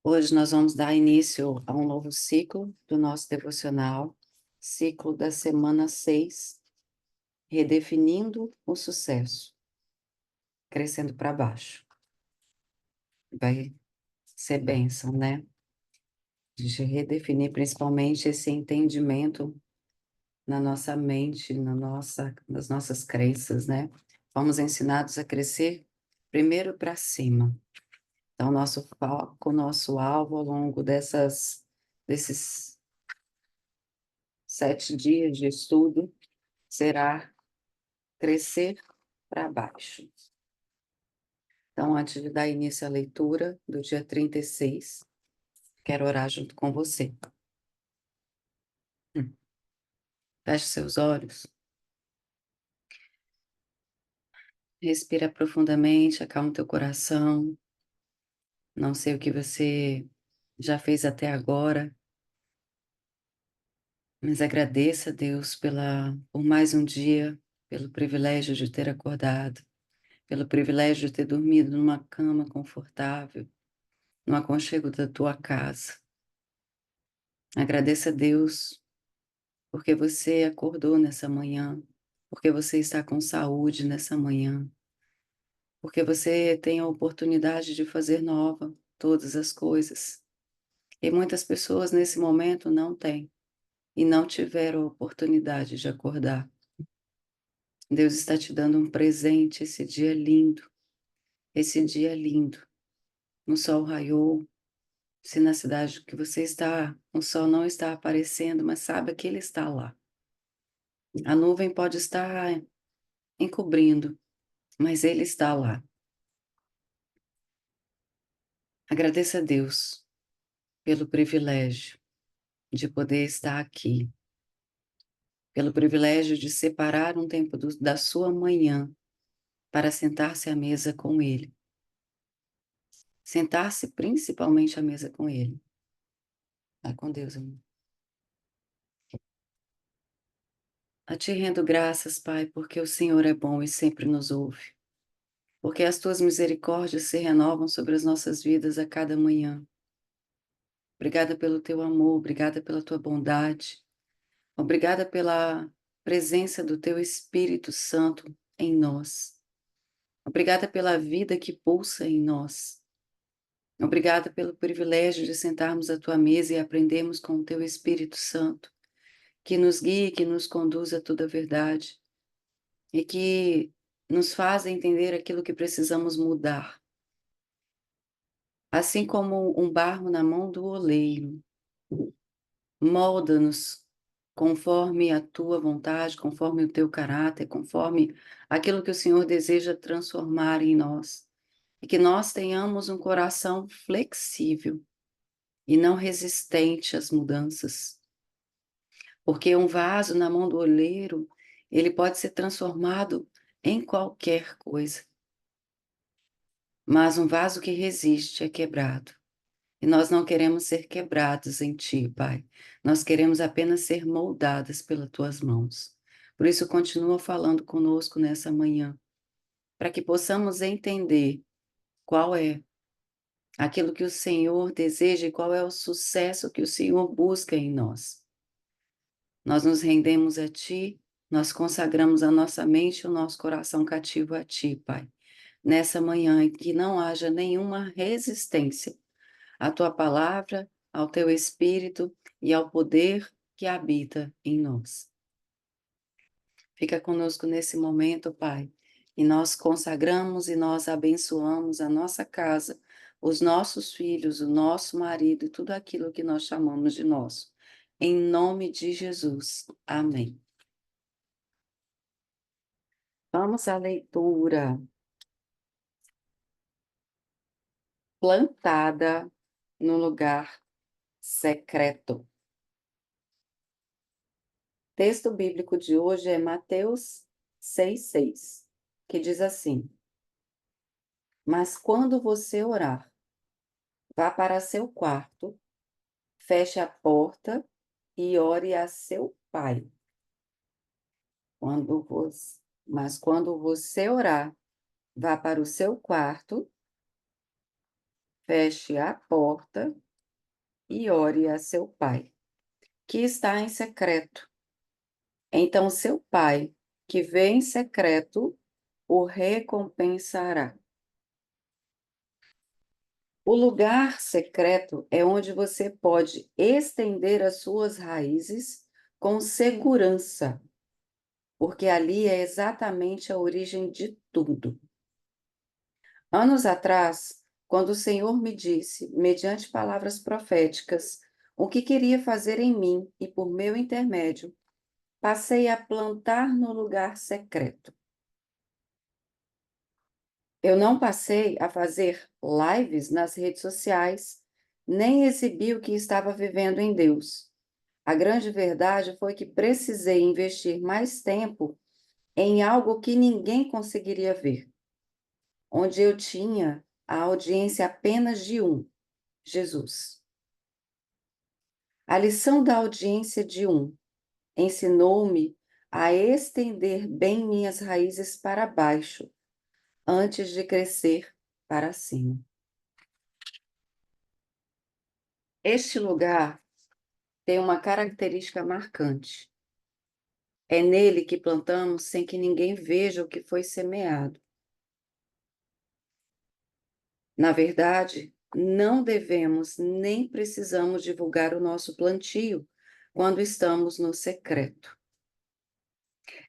Hoje nós vamos dar início a um novo ciclo do nosso devocional, ciclo da semana 6, redefinindo o sucesso, crescendo para baixo. Vai ser bênção, né? De redefinir principalmente esse entendimento na nossa mente, nas nossas crenças, né? Fomos ensinados a crescer primeiro para cima. Então, nosso foco, nosso alvo ao longo desses 7 dias de estudo será crescer para baixo. Então, antes de dar início à leitura do dia 36, quero orar junto com você. Feche seus olhos, respira profundamente, acalma teu coração. Não sei o que você já fez até agora, mas agradeça a Deus por mais um dia, pelo privilégio de ter acordado, pelo privilégio de ter dormido numa cama confortável, no aconchego da tua casa. Agradeça a Deus porque você acordou nessa manhã, porque você está com saúde nessa manhã, porque você tem a oportunidade de fazer nova todas as coisas. E muitas pessoas nesse momento não têm e não tiveram a oportunidade de acordar. Deus está te dando um presente esse dia lindo, esse dia lindo. O sol raiou. Se na cidade que você está, o sol não está aparecendo, mas sabe que ele está lá. A nuvem pode estar encobrindo, mas ele está lá. Agradeça a Deus pelo privilégio de poder estar aqui, pelo privilégio de separar um tempo da sua manhã para sentar-se à mesa com Ele. Sentar-se principalmente à mesa com Ele. Vai com Deus, amor. A Ti rendo graças, Pai, porque o Senhor é bom e sempre nos ouve. Porque as Tuas misericórdias se renovam sobre as nossas vidas a cada manhã. Obrigada pelo Teu amor, obrigada pela Tua bondade. Obrigada pela presença do Teu Espírito Santo em nós. Obrigada pela vida que pulsa em nós. Obrigada pelo privilégio de sentarmos à Tua mesa e aprendermos com o Teu Espírito Santo, que nos guia e que nos conduz a toda a verdade e que nos faz entender aquilo que precisamos mudar. Assim como um barro na mão do oleiro, molda-nos conforme a tua vontade, conforme o teu caráter, conforme aquilo que o Senhor deseja transformar em nós. E que nós tenhamos um coração flexível e não resistente às mudanças. Porque um vaso na mão do oleiro, ele pode ser transformado em qualquer coisa. Mas um vaso que resiste é quebrado. E nós não queremos ser quebrados em Ti, Pai. Nós queremos apenas ser moldadas pelas Tuas mãos. Por isso, continua falando conosco nessa manhã, para que possamos entender qual é aquilo que o Senhor deseja e qual é o sucesso que o Senhor busca em nós. Nós nos rendemos a Ti, nós consagramos a nossa mente e o nosso coração cativo a Ti, Pai. Nessa manhã, em que não haja nenhuma resistência à tua palavra, ao teu espírito e ao poder que habita em nós. Fica conosco nesse momento, Pai, e nós consagramos e nós abençoamos a nossa casa, os nossos filhos, o nosso marido e tudo aquilo que nós chamamos de nosso. Em nome de Jesus. Amém. Vamos à leitura. Plantada no lugar secreto. Texto bíblico de hoje é Mateus 6,6, que diz assim: Mas quando você orar, vá para seu quarto, feche a porta e ore a seu pai. Mas quando você orar, vá para o seu quarto, feche a porta e ore a seu pai, que está em secreto. Então seu pai, que vê em secreto, o recompensará. O lugar secreto é onde você pode estender as suas raízes com segurança, porque ali é exatamente a origem de tudo. Anos atrás, quando o Senhor me disse, mediante palavras proféticas, o que queria fazer em mim e por meu intermédio, passei a plantar no lugar secreto. Eu não passei a fazer lives nas redes sociais, nem exibir o que estava vivendo em Deus. A grande verdade foi que precisei investir mais tempo em algo que ninguém conseguiria ver, onde eu tinha a audiência apenas de um, Jesus. A lição da audiência de um ensinou-me a estender bem minhas raízes para baixo, antes de crescer para cima. Este lugar tem uma característica marcante. É nele que plantamos sem que ninguém veja o que foi semeado. Na verdade, não devemos nem precisamos divulgar o nosso plantio quando estamos no secreto.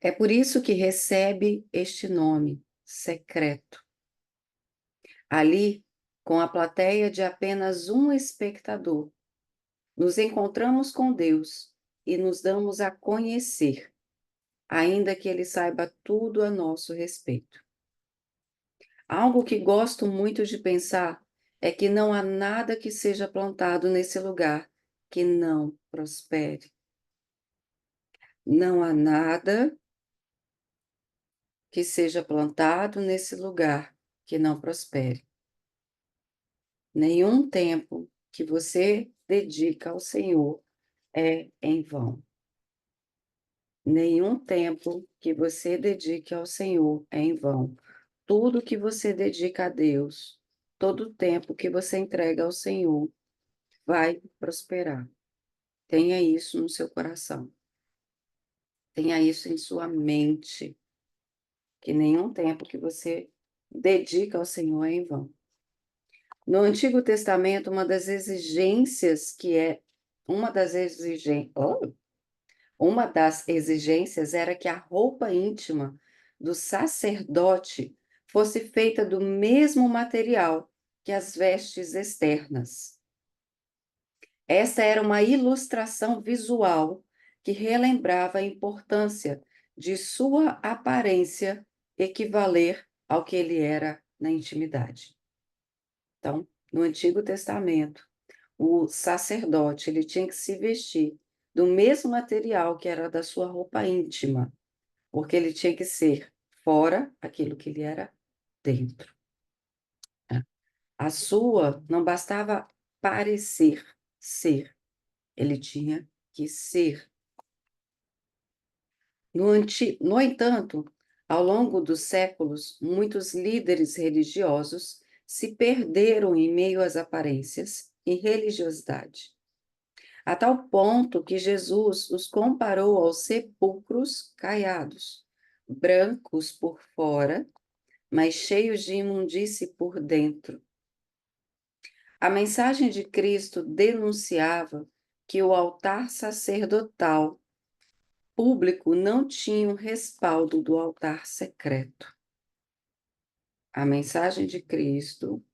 É por isso que recebe este nome, secreto. Ali, com a plateia de apenas um espectador, nos encontramos com Deus e nos damos a conhecer, ainda que Ele saiba tudo a nosso respeito. Algo que gosto muito de pensar é que não há nada que seja plantado nesse lugar que não prospere. Não há nada que seja plantado nesse lugar que não prospere. Nenhum tempo que você dedica ao Senhor é em vão. Nenhum tempo que você dedique ao Senhor é em vão. Tudo que você dedica a Deus, todo o tempo que você entrega ao Senhor, vai prosperar. Tenha isso no seu coração. Tenha isso em sua mente, que nenhum tempo que você dedica ao Senhor é em vão. No Antigo Testamento, uma das exigências era que a roupa íntima do sacerdote fosse feita do mesmo material que as vestes externas. Esta era uma ilustração visual que relembrava a importância de sua aparência equivaler ao que ele era na intimidade. Então, no Antigo Testamento, o sacerdote ele tinha que se vestir do mesmo material que era da sua roupa íntima, porque ele tinha que ser fora aquilo que ele era dentro, né? A sua não bastava parecer ser, ele tinha que ser. No entanto, ao longo dos séculos, muitos líderes religiosos se perderam em meio às aparências e religiosidade, a tal ponto que Jesus os comparou aos sepulcros caiados, brancos por fora, mas cheios de imundície por dentro. A mensagem de Cristo denunciava que o altar sacerdotal público não tinha o respaldo do altar secreto. A mensagem de Cristo,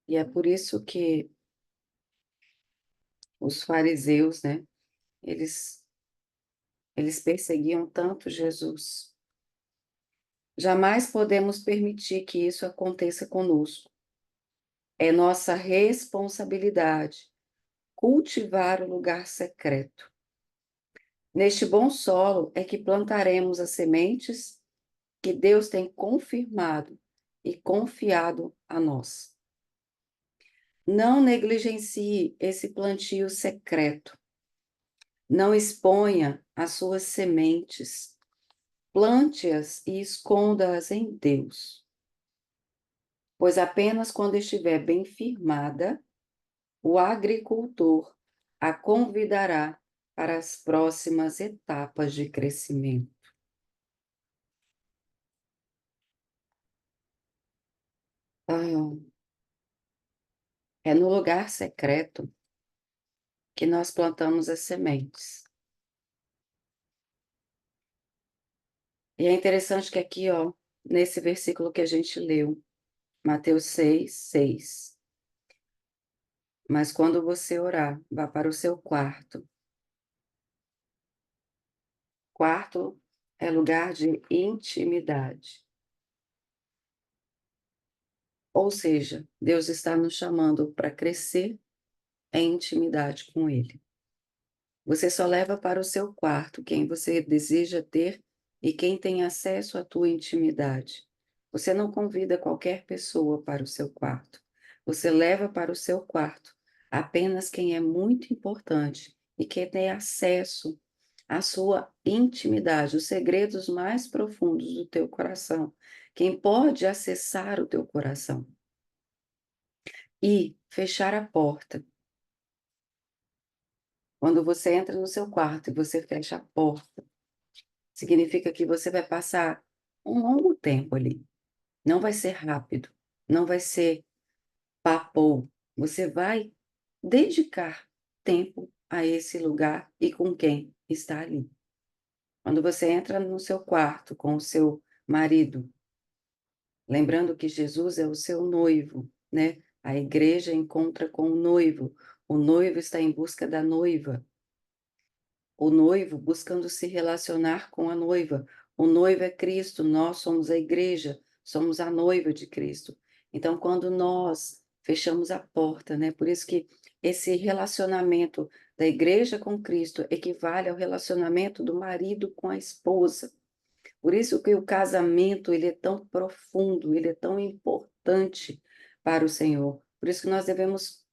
e é por isso que os fariseus, né, eles, eles perseguiam tanto Jesus. Jamais podemos permitir que isso aconteça conosco. É nossa responsabilidade cultivar o lugar secreto. Neste bom solo é que plantaremos as sementes que Deus tem confirmado e confiado a nós. Não negligencie esse plantio secreto. Não exponha as suas sementes. Plante-as e esconda-as em Deus. pois apenas quando estiver bem firmada, o agricultor a convidará para as próximas etapas de crescimento. Ah, é no lugar secreto que nós plantamos as sementes. E é interessante que aqui, ó, nesse versículo que a gente leu, Mateus 6:6. Mas quando você orar, vá para o seu quarto. Quarto é lugar de intimidade. Ou seja, Deus está nos chamando para crescer em intimidade com Ele. Você só leva para o seu quarto quem você deseja ter e quem tem acesso à tua intimidade. Você não convida qualquer pessoa para o seu quarto. Você leva para o seu quarto apenas quem é muito importante e quem tem acesso à sua intimidade, os segredos mais profundos do teu coração. Quem pode acessar o teu coração e fechar a porta. Quando você entra no seu quarto e você fecha a porta, significa que você vai passar um longo tempo ali. Não vai ser rápido, não vai ser papo. Você vai dedicar tempo a esse lugar e com quem está ali. Quando você entra no seu quarto com o seu marido, lembrando que Jesus é o seu noivo, né? A igreja encontra com o noivo está em busca da noiva. O noivo buscando se relacionar com a noiva. O noivo é Cristo, nós somos a igreja, somos a noiva de Cristo. Então, quando nós fechamos a porta, né? Por isso que esse relacionamento da igreja com Cristo equivale ao relacionamento do marido com a esposa. Por isso que o casamento, ele é tão profundo, ele é tão importante para o Senhor. Por isso que nós devemos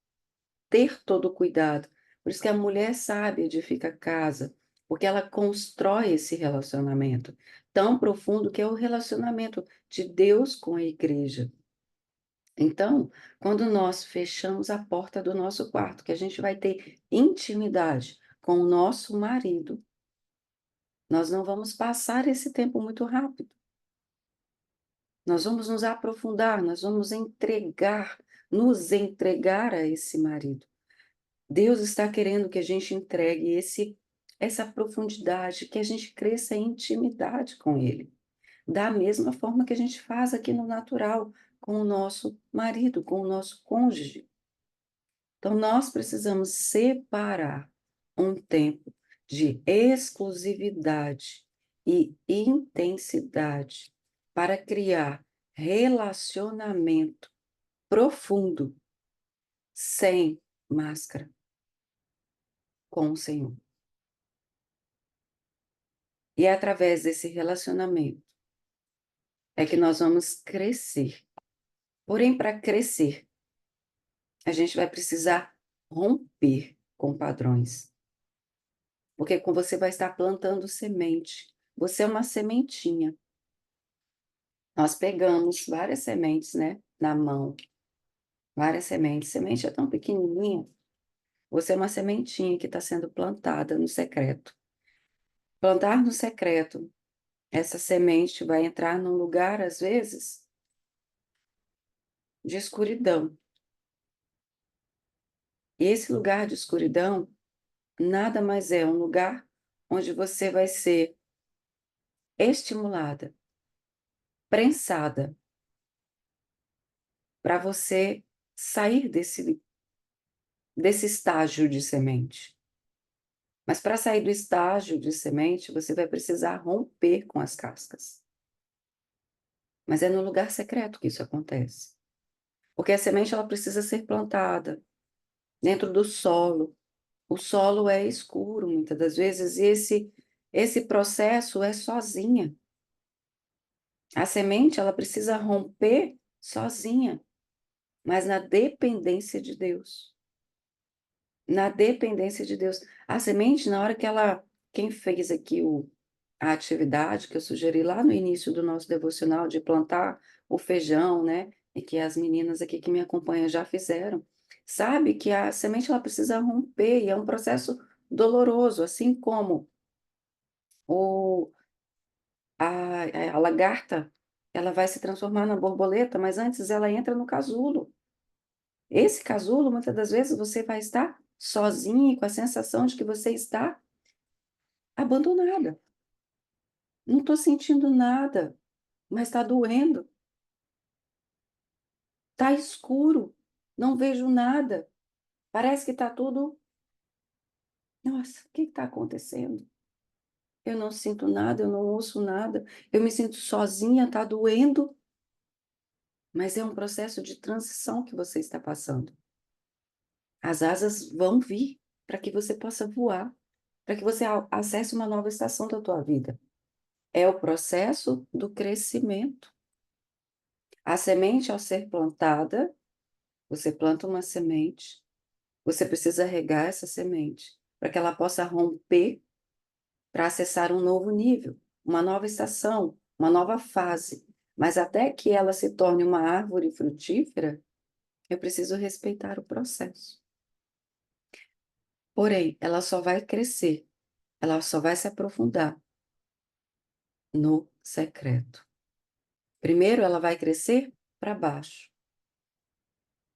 ter todo o cuidado. Por isso que a mulher sábia edifica a casa, porque ela constrói esse relacionamento tão profundo que é o relacionamento de Deus com a igreja. Então, quando nós fechamos a porta do nosso quarto, que a gente vai ter intimidade com o nosso marido, nós não vamos passar esse tempo muito rápido. Nós vamos nos aprofundar, nós vamos nos entregar a esse marido. Deus está querendo que a gente entregue essa profundidade, que a gente cresça em intimidade com Ele, da mesma forma que a gente faz aqui no natural, com o nosso marido, com o nosso cônjuge. Então, nós precisamos separar um tempo de exclusividade e intensidade para criar relacionamento profundo, sem máscara, com o Senhor. E é através desse relacionamento é que nós vamos crescer. Porém, para crescer, a gente vai precisar romper com padrões. Porque você vai estar plantando semente. Você é uma sementinha. Nós pegamos várias sementes, né, na mão. Várias sementes. Semente é tão pequenininha. Você é uma sementinha que está sendo plantada no secreto. Plantar no secreto, essa semente vai entrar num lugar, às vezes, de escuridão. E esse lugar de escuridão nada mais é um lugar onde você vai ser estimulada, prensada, para você sair desse estágio de semente. Mas para sair do estágio de semente, você vai precisar romper com as cascas. Mas é no lugar secreto que isso acontece. Porque a semente ela precisa ser plantada dentro do solo. O solo é escuro muitas das vezes e esse processo é sozinha. A semente ela precisa romper sozinha, mas na dependência de Deus. Na dependência de Deus. A semente, na hora que quem fez aqui a atividade que eu sugeri lá no início do nosso devocional de plantar o feijão, né? e que as meninas aqui que me acompanham já fizeram, sabe que a semente ela precisa romper e é um processo doloroso, assim como o a lagarta, ela vai se transformar na borboleta, mas antes ela entra no casulo. Esse casulo, muitas das vezes, você vai estar sozinha e com a sensação de que você está abandonada. Não estou sentindo nada, mas está doendo, está escuro, não vejo nada, parece que está tudo. Nossa, o que está acontecendo? Eu não sinto nada, eu não ouço nada, eu me sinto sozinha, está doendo, mas é um processo de transição que você está passando. As asas vão vir para que você possa voar, para que você acesse uma nova estação da tua vida. É o processo do crescimento. A semente, ao ser plantada, você planta uma semente, você precisa regar essa semente para que ela possa romper para acessar um novo nível, uma nova estação, uma nova fase. Mas até que ela se torne uma árvore frutífera, eu preciso respeitar o processo. Porém, ela só vai crescer, ela só vai se aprofundar no secreto. Primeiro, ela vai crescer para baixo.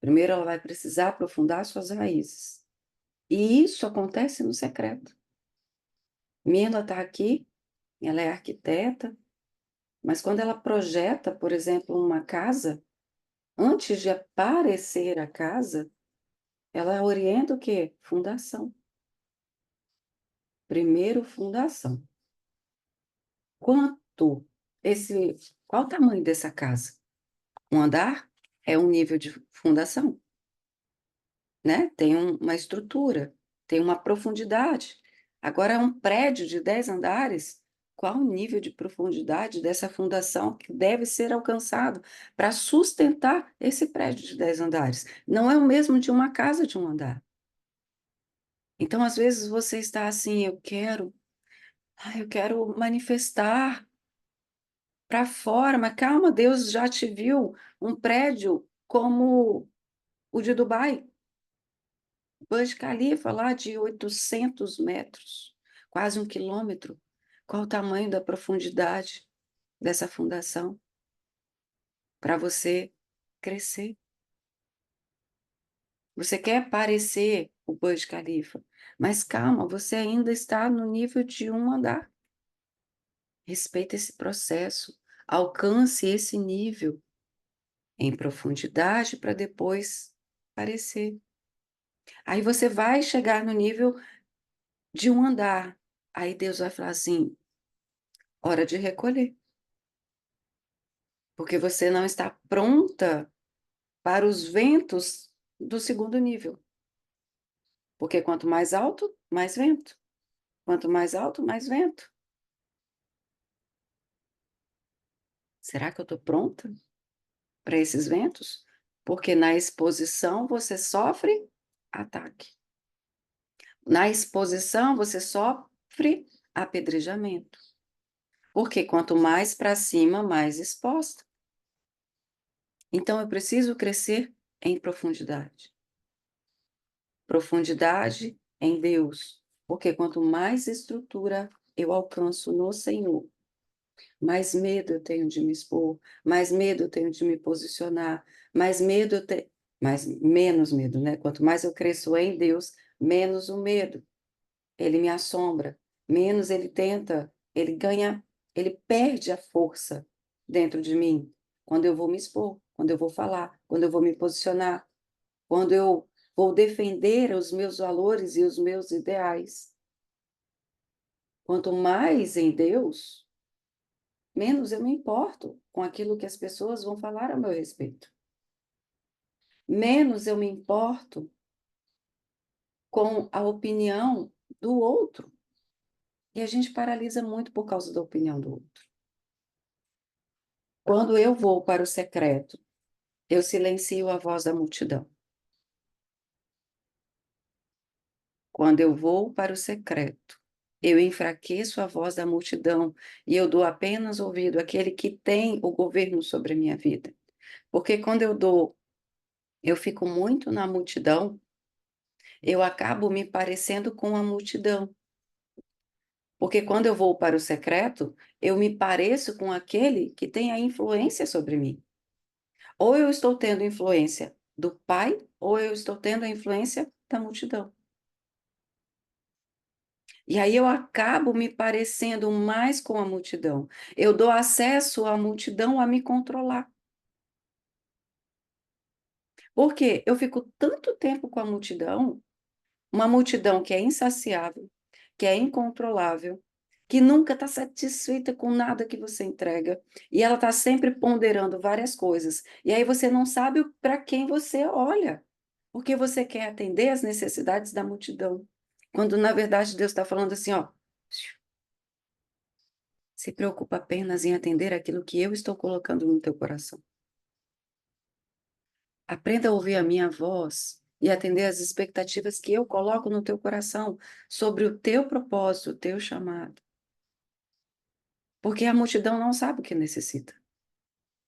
Primeiro, ela vai precisar aprofundar suas raízes. E isso acontece no secreto. Mila está aqui, ela é arquiteta, mas quando ela projeta, por exemplo, uma casa, antes de aparecer a casa, ela orienta o quê? Fundação. Primeiro, fundação. Quanto esse, qual o tamanho dessa casa? Um andar é um nível de fundação, né? Tem uma estrutura, tem uma profundidade. Agora, um prédio de 10 andares, qual o nível de profundidade dessa fundação que deve ser alcançado para sustentar esse prédio de 10 andares? Não é o mesmo de uma casa de um andar. Então, às vezes, você está assim, eu quero manifestar para fora, mas calma, Deus já te viu um prédio como o de Dubai, Burj Khalifa, lá de 800 metros, quase 1 quilômetro. Qual o tamanho da profundidade dessa fundação para você crescer? Você quer parecer o Burj Khalifa, mas calma, você ainda está no nível de um andar. Respeita esse processo, alcance esse nível em profundidade para depois parecer. Aí você vai chegar no nível de um andar. Aí Deus vai falar assim: hora de recolher, porque você não está pronta para os ventos do segundo nível. Porque quanto mais alto, mais vento. Quanto mais alto, mais vento. Será que eu estou pronta para esses ventos? Porque na exposição você sofre ataque. Na exposição você sofre apedrejamento. Porque quanto mais para cima, mais exposta. Então eu preciso crescer em profundidade. Profundidade em Deus. Porque quanto mais estrutura eu alcanço no Senhor, mais medo eu tenho de me expor, mais medo eu tenho de me posicionar, mais medo eu tenho, mais menos medo, né? Quanto mais eu cresço em Deus, menos o medo. Ele me assombra, menos ele tenta, ele ganha, ele perde a força dentro de mim quando eu vou me expor, quando eu vou falar, quando eu vou me posicionar, quando eu vou defender os meus valores e os meus ideais. Quanto mais em Deus, menos eu me importo com aquilo que as pessoas vão falar a meu respeito. Menos eu me importo com a opinião do outro. E a gente paralisa muito por causa da opinião do outro. Quando eu vou para o secreto, eu silencio a voz da multidão. Quando eu vou para o secreto, eu enfraqueço a voz da multidão e eu dou apenas ouvido àquele que tem o governo sobre a minha vida. Porque quando eu fico muito na multidão, eu acabo me parecendo com a multidão. Porque quando eu vou para o secreto, eu me pareço com aquele que tem a influência sobre mim. Ou eu estou tendo influência do Pai, ou eu estou tendo a influência da multidão. E aí eu acabo me parecendo mais com a multidão. Eu dou acesso à multidão a me controlar. Porque eu fico tanto tempo com a multidão, uma multidão que é insaciável, que é incontrolável, que nunca está satisfeita com nada que você entrega, e ela está sempre ponderando várias coisas. E aí você não sabe para quem você olha, porque você quer atender às necessidades da multidão. Quando na verdade Deus está falando assim, ó, se preocupa apenas em atender aquilo que eu estou colocando no teu coração. Aprenda a ouvir a minha voz e atender às expectativas que eu coloco no teu coração sobre o teu propósito, o teu chamado. Porque a multidão não sabe o que necessita.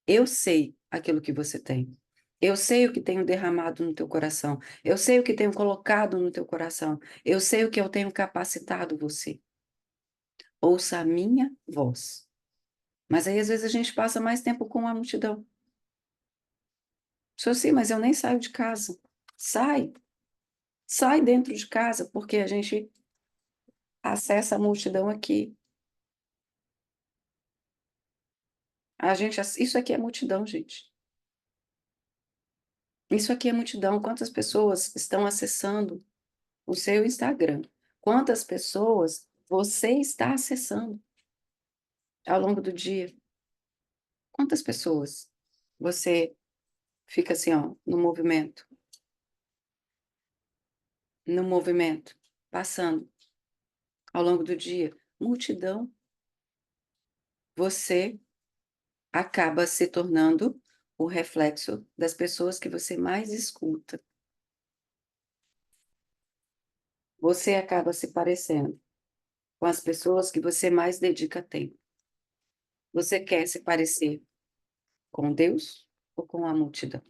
Eu sei aquilo que você tem. Eu sei o que tenho derramado no teu coração. Eu sei o que tenho colocado no teu coração. Eu sei o que eu tenho capacitado você. Ouça a minha voz. Mas aí, às vezes, a gente passa mais tempo com a multidão. Só sim, mas eu nem saio de casa. Sai, sai dentro de casa, porque a gente acessa a multidão aqui. Isso aqui é multidão, gente. Isso aqui é multidão. Quantas pessoas estão acessando o seu Instagram? Quantas pessoas você está acessando ao longo do dia? Quantas pessoas você fica assim, ó, no movimento, passando ao longo do dia? Multidão. Você acaba se tornando o reflexo das pessoas que você mais escuta. Você acaba se parecendo com as pessoas que você mais dedica tempo. Você quer se parecer com Deus ou com a multidão?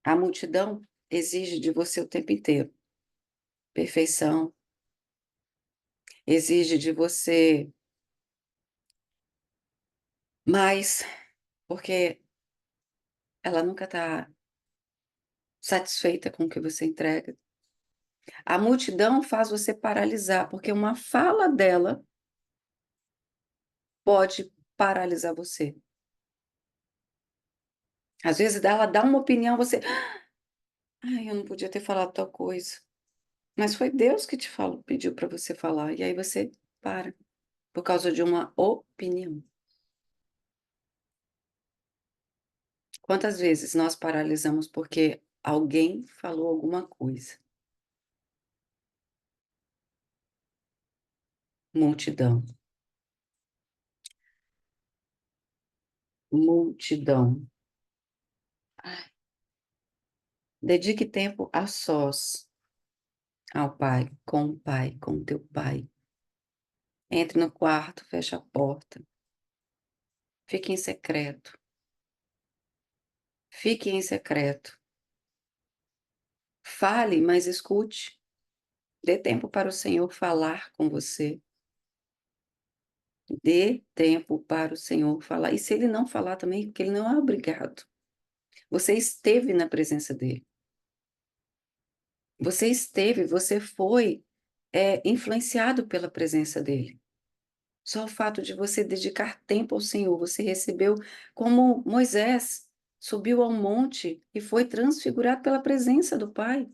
A multidão exige de você o tempo inteiro perfeição, exige de você mais, porque ela nunca está satisfeita com o que você entrega. A multidão faz você paralisar, porque uma fala dela pode paralisar você. Às vezes ela dá uma opinião, você: "Ai, eu não podia ter falado tal coisa", mas foi Deus que te falou, pediu para você falar, e aí você para, por causa de uma opinião. Quantas vezes nós paralisamos porque alguém falou alguma coisa? Multidão, multidão. Ai, dedique tempo a sós ao Pai, com o teu Pai. Entre no quarto, feche a porta, fique em secreto, fique em secreto. Fale, mas escute. Dê tempo para o Senhor falar com você. Dê tempo para o Senhor falar. E se Ele não falar também, porque Ele não é obrigado. Você esteve na presença dEle. Você esteve, você foi, influenciado pela presença dEle. Só o fato de você dedicar tempo ao Senhor, você recebeu como Moisés subiu ao monte e foi transfigurado pela presença do Pai.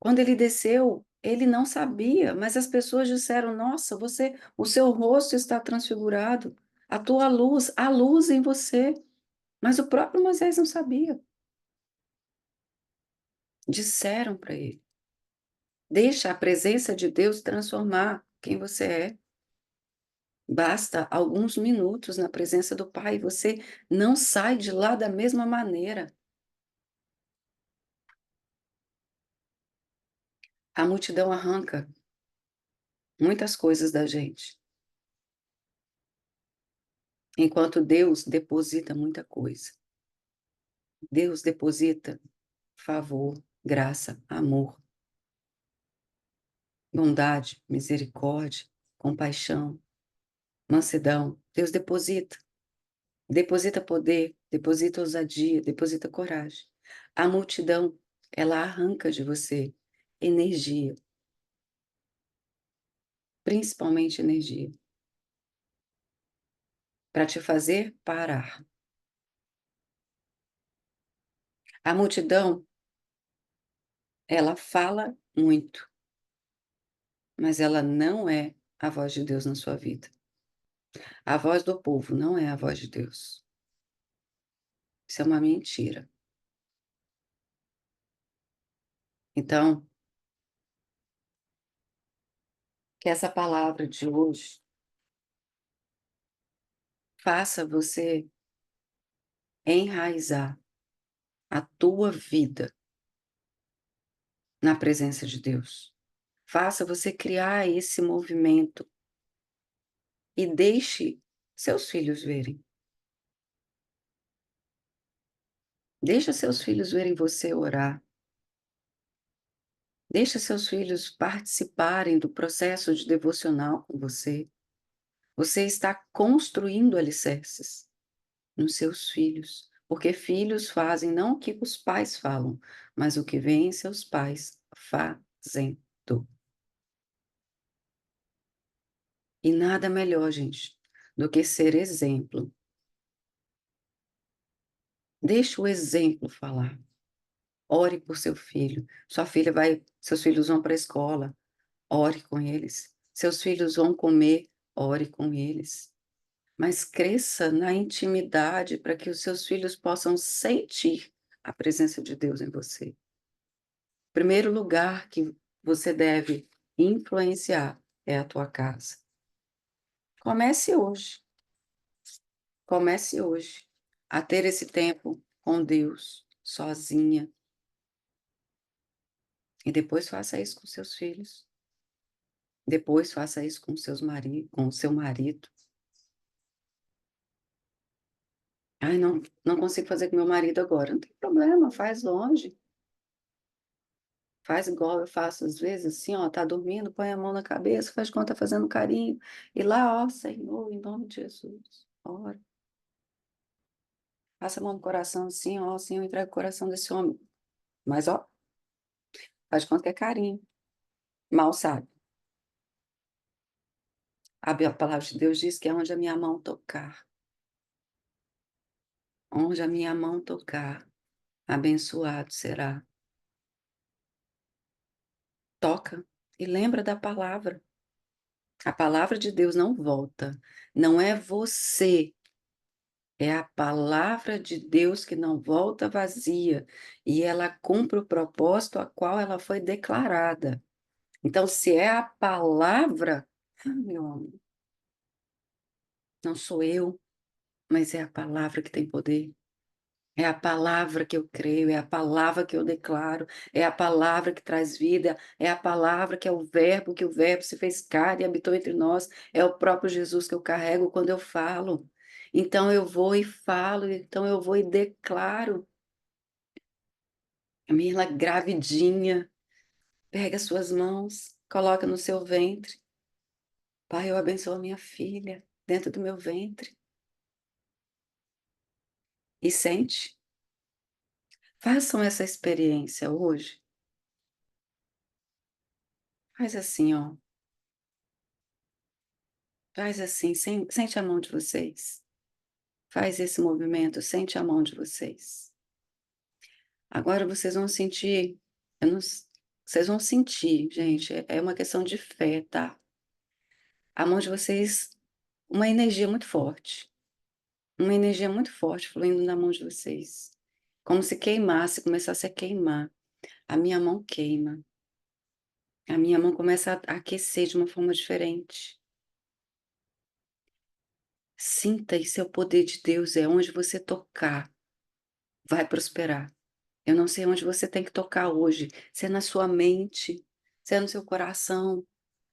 Quando ele desceu, ele não sabia, mas as pessoas disseram: "Nossa, o seu rosto está transfigurado, a tua luz, a luz em você". Mas o próprio Moisés não sabia. Disseram para ele. Deixa a presença de Deus transformar quem você é. Basta alguns minutos na presença do Pai, você não sai de lá da mesma maneira. A multidão arranca muitas coisas da gente. Enquanto Deus deposita muita coisa. Deus deposita favor, graça, amor, bondade, misericórdia, compaixão, mansidão. Deus deposita. Deposita poder, deposita ousadia, deposita coragem. A multidão, ela arranca de você energia, principalmente energia, para te fazer parar. A multidão, ela fala muito, mas ela não é a voz de Deus na sua vida. A voz do povo não é a voz de Deus. Isso é uma mentira. Então, que essa palavra de hoje faça você enraizar a tua vida na presença de Deus. Faça você criar esse movimento e deixe seus filhos verem. Deixa seus filhos verem você orar. Deixa seus filhos participarem do processo de devocional com você. Você está construindo alicerces nos seus filhos, porque filhos fazem não o que os pais falam, mas o que veem seus pais fazendo. E nada melhor, gente, do que ser exemplo. Deixa o exemplo falar. Ore por seu filho. Sua filha vai, seus filhos vão para a escola, ore com eles. Seus filhos vão comer, ore com eles. Mas cresça na intimidade para que os seus filhos possam sentir a presença de Deus em você. Primeiro lugar que você deve influenciar é a tua casa. Comece hoje. Comece hoje a ter esse tempo com Deus, sozinha. E depois faça isso com seus filhos. Depois faça isso com o seu marido. Ai, não consigo fazer com meu marido agora. Não tem problema, faz longe. Faz igual eu faço às vezes, assim, ó, tá dormindo, põe a mão na cabeça, faz de conta tá fazendo carinho. E lá, ó, Senhor, em nome de Jesus, ora. Passa a mão no coração, assim, ó, Senhor, entrega o coração desse homem. Mas, ó, faz de conta que é carinho. Mal sabe. A palavra de Deus diz que é onde a minha mão tocar. Onde a minha mão tocar, abençoado será. Toca e lembra da palavra. A palavra de Deus não volta. Não é você, é a palavra de Deus que não volta vazia e ela cumpre o propósito a qual ela foi declarada. Então, se é a palavra, meu amor, não sou eu, mas é a palavra que tem poder. É a palavra que eu creio, é a palavra que eu declaro, é a palavra que traz vida, é a palavra que o verbo se fez carne e habitou entre nós, é o próprio Jesus que eu carrego quando eu falo. Então eu vou e falo, então eu vou e declaro. A Mirla gravidinha, pega as suas mãos, coloca no seu ventre. Pai, eu abençoo a minha filha dentro do meu ventre. E sente. Façam essa experiência hoje. Faz assim, ó. Faz assim, sente a mão de vocês. Faz esse movimento, sente a mão de vocês. Agora vocês vão sentir, eu não s vocês vão sentir, gente, é uma questão de fé, tá. A mão de vocês, uma energia muito forte fluindo na mão de vocês, como se queimasse, começasse a queimar. A minha mão queima, a minha mão começa a aquecer de uma forma diferente. Sinta esse é o poder de Deus, é onde você tocar, vai prosperar. Eu não sei onde você tem que tocar hoje, se é na sua mente, se é no seu coração,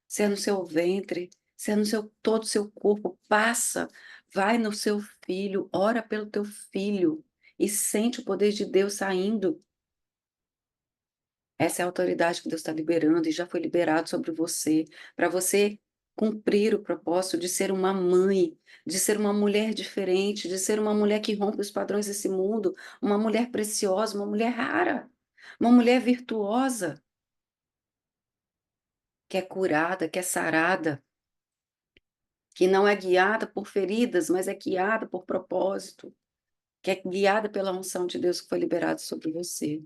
se é no seu ventre, se é no seu todo o seu corpo, passa, Vai no seu filho, ora pelo teu filho e sente o poder de Deus saindo. Essa é a autoridade que Deus está liberando e já foi liberado sobre você, para você cumprir o propósito de ser uma mãe, de ser uma mulher diferente, de ser uma mulher que rompe os padrões desse mundo, uma mulher preciosa, uma mulher rara, uma mulher virtuosa, que é curada, que é sarada, que não é guiada por feridas, mas é guiada por propósito, que é guiada pela unção de Deus que foi liberado sobre você.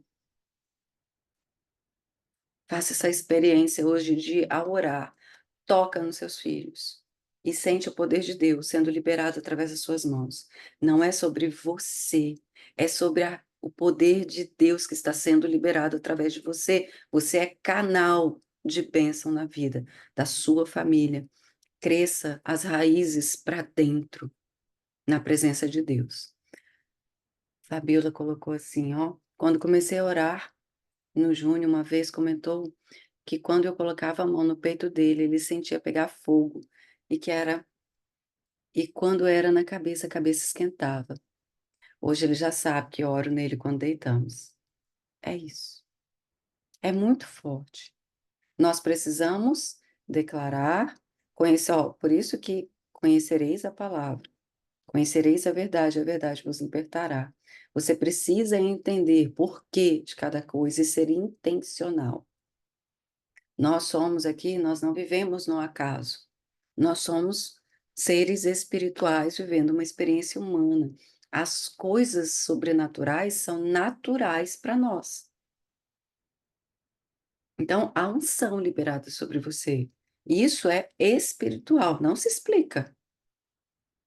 Faça essa experiência hoje de, ao orar, toca nos seus filhos e sente o poder de Deus sendo liberado através das suas mãos. Não é sobre você, é sobre o poder de Deus que está sendo liberado através de você. Você é canal de bênção na vida da sua família. Cresça as raízes para dentro, na presença de Deus. Fabiola colocou assim, ó, quando comecei a orar, no Júnior uma vez comentou que quando eu colocava a mão no peito dele, ele sentia pegar fogo, e que era e quando era na cabeça, a cabeça esquentava. Hoje ele já sabe que eu oro nele quando deitamos. É isso. É muito forte. Nós precisamos declarar, conhecer, ó, por isso que conhecereis a palavra, conhecereis a verdade vos libertará. Você precisa entender por quê de cada coisa e ser intencional. Nós somos aqui, nós não vivemos no acaso. Nós somos seres espirituais vivendo uma experiência humana. As coisas sobrenaturais são naturais para nós. Então, há unção liberada sobre você. Isso é espiritual, não se explica.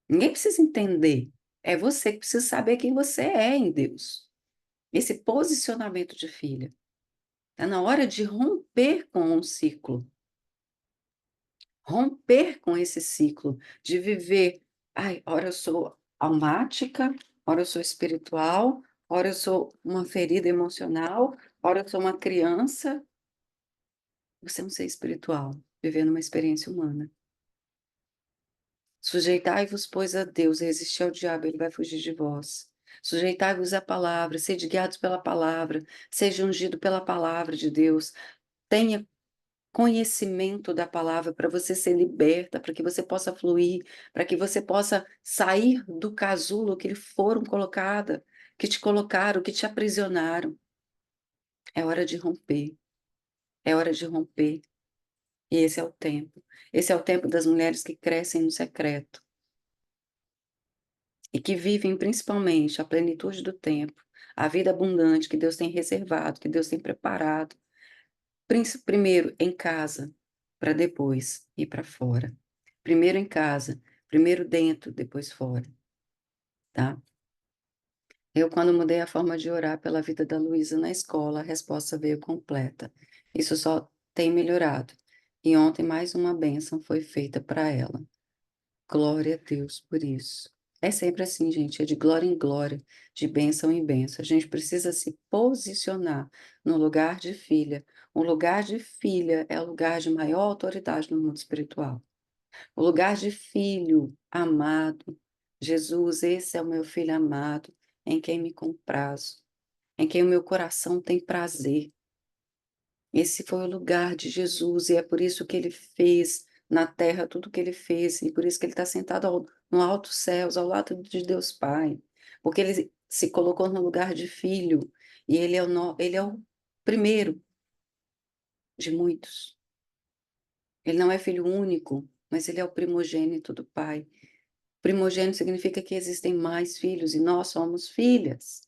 Ninguém precisa entender. É você que precisa saber quem você é em Deus. Esse posicionamento de filha. Está na hora de romper com um ciclo. Romper com esse ciclo de viver, ai, ora eu sou almática, ora eu sou espiritual, ora eu sou uma ferida emocional, ora eu sou uma criança. Você é um ser espiritual, vivendo uma experiência humana. Sujeitai-vos, pois, a Deus, resistir ao diabo, ele vai fugir de vós. Sujeitai-vos à palavra, sede guiados pela palavra, seja ungido pela palavra de Deus. Tenha conhecimento da palavra para você ser liberta, para que você possa fluir, para que você possa sair do casulo que foram colocada, que te colocaram, que te aprisionaram. É hora de romper. É hora de romper. E esse é o tempo. Esse é o tempo das mulheres que crescem no secreto e que vivem principalmente a plenitude do tempo, a vida abundante que Deus tem reservado, que Deus tem preparado. Primeiro em casa, para depois ir para fora. Primeiro em casa, primeiro dentro, depois fora, tá? Eu, quando mudei a forma de orar pela vida da Luísa na escola, a resposta veio completa. Isso só tem melhorado. E ontem mais uma bênção foi feita para ela. Glória a Deus por isso. É sempre assim, gente, é de glória em glória, de bênção em bênção. A gente precisa se posicionar no lugar de filha. O lugar de filha é o lugar de maior autoridade no mundo espiritual. O lugar de filho amado. Jesus, esse é o meu filho amado, em quem me comprazo, em quem o meu coração tem prazer. Esse foi o lugar de Jesus, e é por isso que ele fez na terra tudo o que ele fez, e por isso que ele está sentado no alto céus, ao lado de Deus Pai, porque ele se colocou no lugar de filho, e ele é ele é o primeiro de muitos. Ele não é filho único, mas ele é o primogênito do Pai. Primogênito significa que existem mais filhos, e nós somos filhas.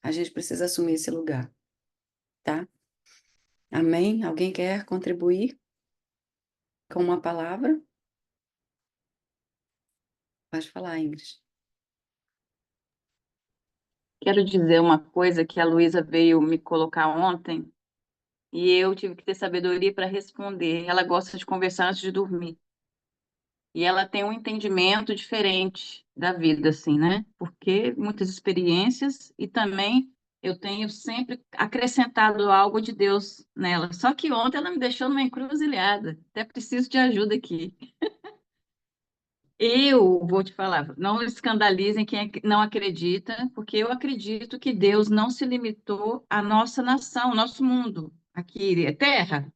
A gente precisa assumir esse lugar, tá? Amém? Alguém quer contribuir com uma palavra? Pode falar, Ingrid. Quero dizer uma coisa que a Luísa veio me colocar ontem e eu tive que ter sabedoria para responder. Ela gosta de conversar antes de dormir. E ela tem um entendimento diferente da vida, assim, né? Porque muitas experiências e também eu tenho sempre acrescentado algo de Deus nela. Só que ontem ela me deixou numa encruzilhada. Até preciso de ajuda aqui. Eu vou te falar, não escandalizem quem não acredita, porque eu acredito que Deus não se limitou à nossa nação, ao nosso mundo. Aqui é terra.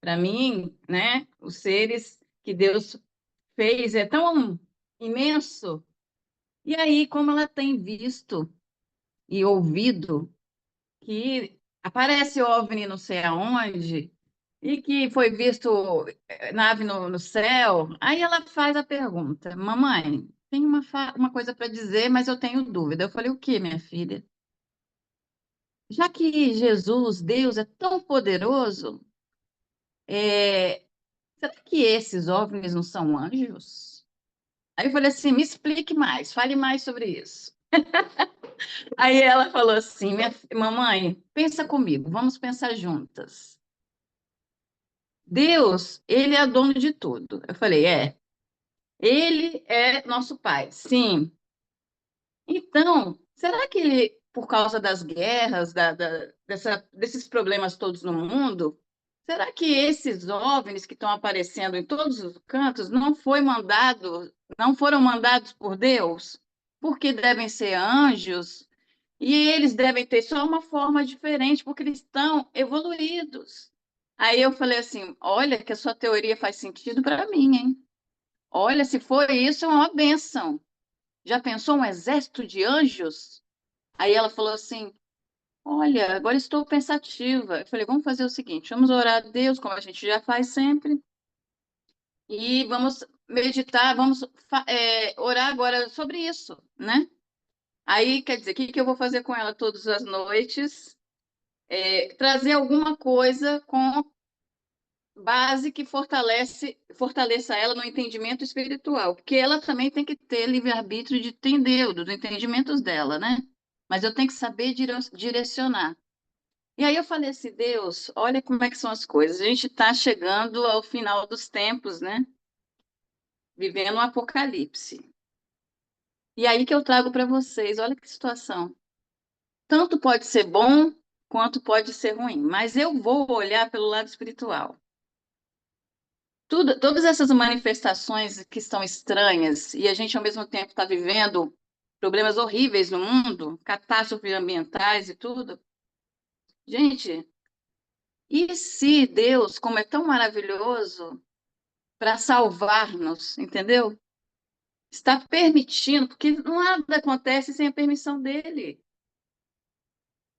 Para mim, né, os seres que Deus fez é tão imenso. E aí, como ela tem visto e ouvido que aparece OVNI não sei aonde, e que foi visto nave no céu, aí ela faz a pergunta: Mamãe, tem uma coisa para dizer, mas eu tenho dúvida. Eu falei: O que, minha filha? Já que Jesus, Deus, é tão poderoso, é, será que esses OVNIs não são anjos? Aí eu falei assim: Me explique mais, fale mais sobre isso. Aí ela falou assim: Mamãe, pensa comigo, vamos pensar juntas. Deus, ele é dono de tudo. Eu falei: Ele é nosso pai, sim. Então, será que ele, por causa das guerras, desses problemas todos no mundo, será que esses OVNIs que estão aparecendo em todos os cantos não foram mandados por Deus? Porque devem ser anjos e eles devem ter só uma forma diferente, porque eles estão evoluídos. Aí eu falei assim: olha, que a sua teoria faz sentido para mim, hein? Olha, se for isso, é uma bênção. Já pensou um exército de anjos? Aí ela falou assim: Olha, agora estou pensativa. Eu falei: Vamos fazer o seguinte, vamos orar a Deus, como a gente já faz sempre, e vamos meditar, vamos orar agora sobre isso, né? Aí, quer dizer, o que que eu vou fazer com ela todas as noites? Trazer alguma coisa com base que fortaleça ela no entendimento espiritual, porque ela também tem que ter livre-arbítrio de entender dos entendimentos dela, né? Mas eu tenho que saber direcionar. E aí eu falei assim: Deus, olha como é que são as coisas. A gente está chegando ao final dos tempos, né? Vivendo um apocalipse. E aí que eu trago para vocês, olha que situação. Tanto pode ser bom quanto pode ser ruim, mas eu vou olhar pelo lado espiritual. Todas essas manifestações que estão estranhas e a gente ao mesmo tempo está vivendo problemas horríveis no mundo, catástrofes ambientais e tudo. Gente, e se Deus, como é tão maravilhoso para salvar-nos, entendeu? Está permitindo, porque nada acontece sem a permissão dele.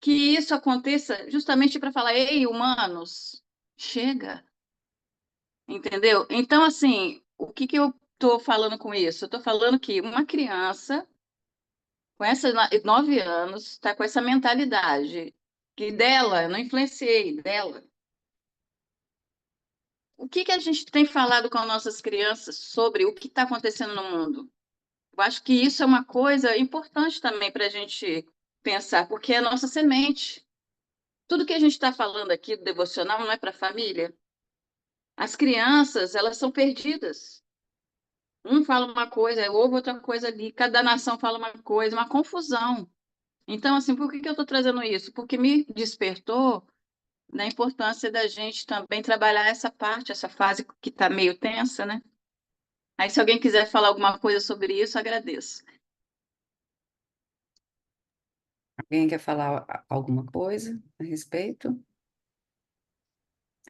Que isso aconteça justamente para falar: Ei, humanos, chega, entendeu? Então, assim, o que que eu estou falando com isso? Eu estou falando que uma criança com esses 9 anos está com essa mentalidade que dela, eu não influenciei, dela. O que que a gente tem falado com as nossas crianças sobre o que está acontecendo no mundo? Eu acho que isso é uma coisa importante também para a gente pensar, porque é a nossa semente. Tudo que a gente está falando aqui do devocional não é para a família. As crianças, elas são perdidas. Um fala uma coisa, ouve outra coisa ali, cada nação fala uma coisa, uma confusão. Então, assim, por que que eu estou trazendo isso? Porque me despertou da importância da gente também trabalhar essa parte, essa fase que está meio tensa, né? Aí, se alguém quiser falar alguma coisa sobre isso, agradeço. Alguém quer falar alguma coisa a respeito?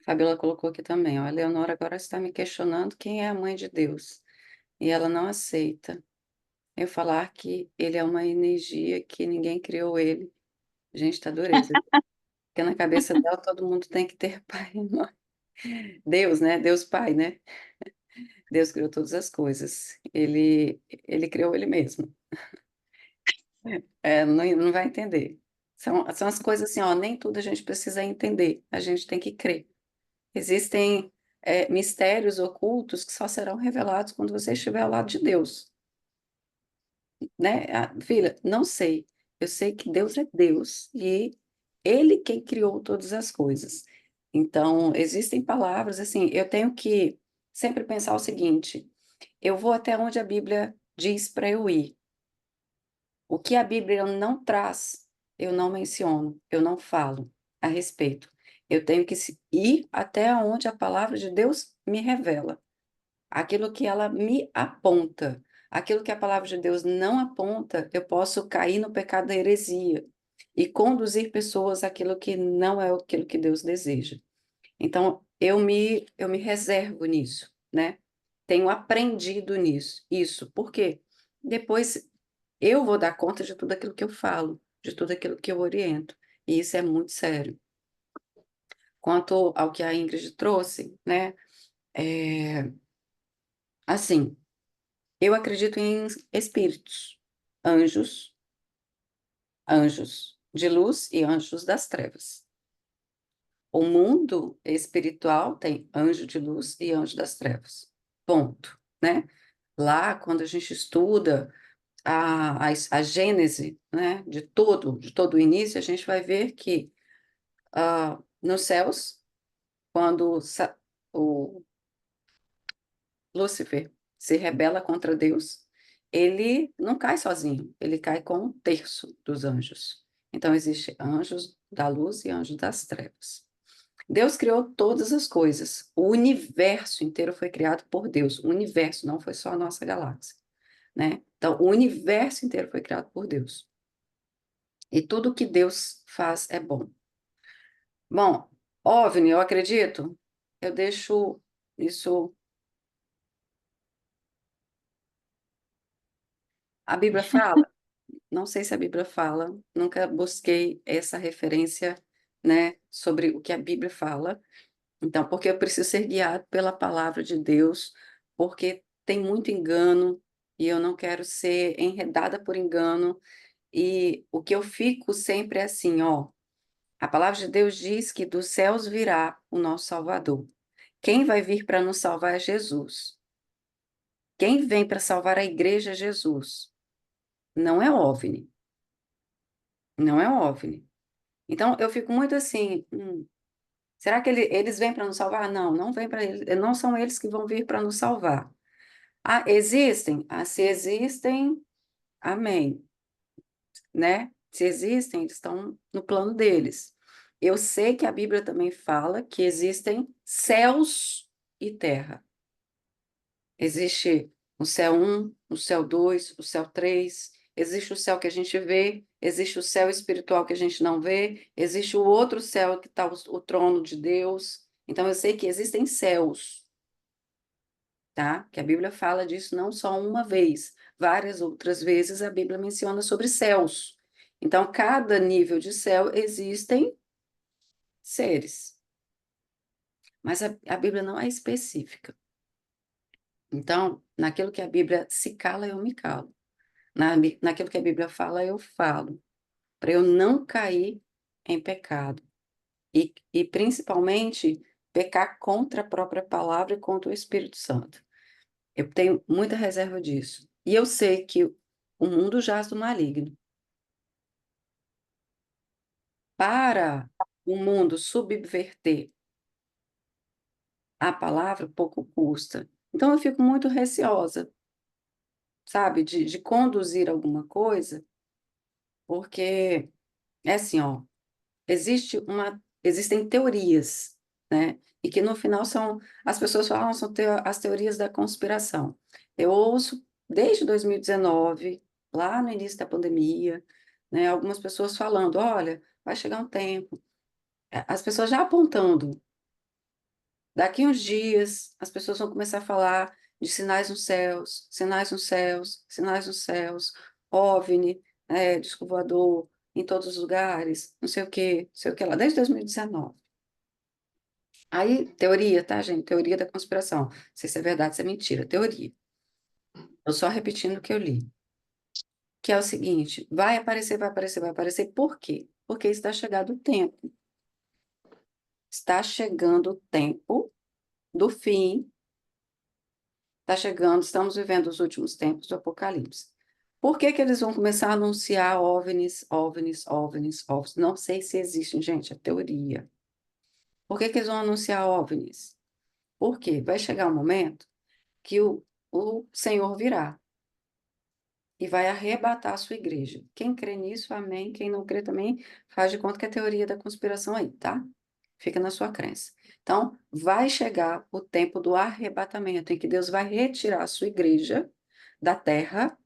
A Fabiola colocou aqui também, ó, a Leonora agora está me questionando quem é a mãe de Deus, e ela não aceita eu falar que ele é uma energia, que ninguém criou ele. Gente, tá dureza. Porque na cabeça dela todo mundo tem que ter pai e mãe. Deus, né? Deus Pai, né? Deus criou todas as coisas. Ele criou ele mesmo. Não vai entender. São as coisas assim, ó, nem tudo a gente precisa entender, a gente tem que crer. Existem mistérios ocultos que só serão revelados quando você estiver ao lado de Deus, né? Filha, não sei. Eu sei que Deus é Deus e Ele quem criou todas as coisas. Então, existem palavras assim, eu tenho que sempre pensar o seguinte: eu vou até onde a Bíblia diz para eu ir. O que a Bíblia não traz, eu não menciono, eu não falo a respeito. Eu tenho que ir até onde a palavra de Deus me revela. aquilo que ela me aponta. Aquilo que a palavra de Deus não aponta, eu posso cair no pecado da heresia e conduzir pessoas àquilo que não é aquilo que Deus deseja. Então, eu me reservo nisso, né? Tenho aprendido nisso. Isso. Por quê? Depois eu vou dar conta de tudo aquilo que eu falo, de tudo aquilo que eu oriento. E isso é muito sério. Quanto ao que a Ingrid trouxe, né? É, assim, eu acredito em espíritos, anjos, anjos de luz e anjos das trevas. O mundo espiritual tem anjo de luz e anjo das trevas. Ponto, né? Lá, quando a gente estuda a gênese, né, de todo o início, a gente vai ver que nos céus, quando o Lúcifer se rebela contra Deus, ele não cai sozinho, ele cai com um terço dos anjos. Então, existe anjos da luz e anjos das trevas. Deus criou todas as coisas. O universo inteiro foi criado por Deus. O universo não foi só a nossa galáxia, né? Então, o universo inteiro foi criado por Deus. E tudo que Deus faz é bom. Bom, OVNI, eu acredito. Eu deixo isso. A Bíblia fala? Não sei se a Bíblia fala. Nunca busquei essa referência, né, sobre o que a Bíblia fala. Então, porque eu preciso ser guiado pela palavra de Deus, porque tem muito engano e eu não quero ser enredada por engano. E o que eu fico sempre é assim, ó. A palavra de Deus diz que dos céus virá o nosso Salvador. Quem vai vir para nos salvar é Jesus. Quem vem para salvar a igreja é Jesus. Não é OVNI. Não é OVNI. Então, eu fico muito assim, será que eles vêm para nos salvar? Não, não vêm para eles, não são eles que vão vir para nos salvar. Ah, existem? Ah, se existem, amém, né? Se existem, eles estão no plano deles. Eu sei que a Bíblia também fala que existem céus e terra. Existe o céu um, o céu 2, o céu 3. Existe o céu que a gente vê, existe o céu espiritual que a gente não vê, existe o outro céu que está o trono de Deus. Então, eu sei que existem céus, tá? Que a Bíblia fala disso não só uma vez, várias outras vezes a Bíblia menciona sobre céus. Então, cada nível de céu existem seres, mas a Bíblia não é específica. Então, naquilo que a Bíblia se cala, eu me calo. Naquilo que a Bíblia fala, eu falo, para eu não cair em pecado. E principalmente, pecar contra a própria palavra e contra o Espírito Santo. Eu tenho muita reserva disso. E eu sei que o mundo jaz do maligno. Para o mundo subverter a palavra, pouco custa. Então, eu fico muito receosa, sabe, de conduzir alguma coisa, porque é assim, ó. Existem teorias, né? E que no final as pessoas falam, são as teorias da conspiração. Eu ouço desde 2019, lá no início da pandemia, né, algumas pessoas falando, olha, vai chegar um tempo, as pessoas já apontando, daqui uns dias as pessoas vão começar a falar de sinais nos céus, sinais nos céus, sinais nos céus, OVNI, disco voador, em todos os lugares, não sei o quê, não sei o que lá, desde 2019. Aí, teoria, tá, gente? Teoria da conspiração. Não sei se é verdade, se é mentira. Teoria. Eu só repetindo o que eu li. Que é o seguinte: vai aparecer, vai aparecer, vai aparecer. Por quê? Porque está chegando o tempo. Está chegando o tempo do fim. Está chegando, estamos vivendo os últimos tempos do Apocalipse. Por que que eles vão começar a anunciar OVNIs, OVNIs, OVNIs, OVNIs? Não sei se existem, gente, é teoria. Por que que eles vão anunciar OVNIs? Porque vai chegar um momento que o Senhor virá e vai arrebatar a sua igreja. Quem crê nisso, amém. Quem não crê também, faz de conta que é teoria da conspiração aí, tá? Fica na sua crença. Então, vai chegar o tempo do arrebatamento, em que Deus vai retirar a sua igreja da terra,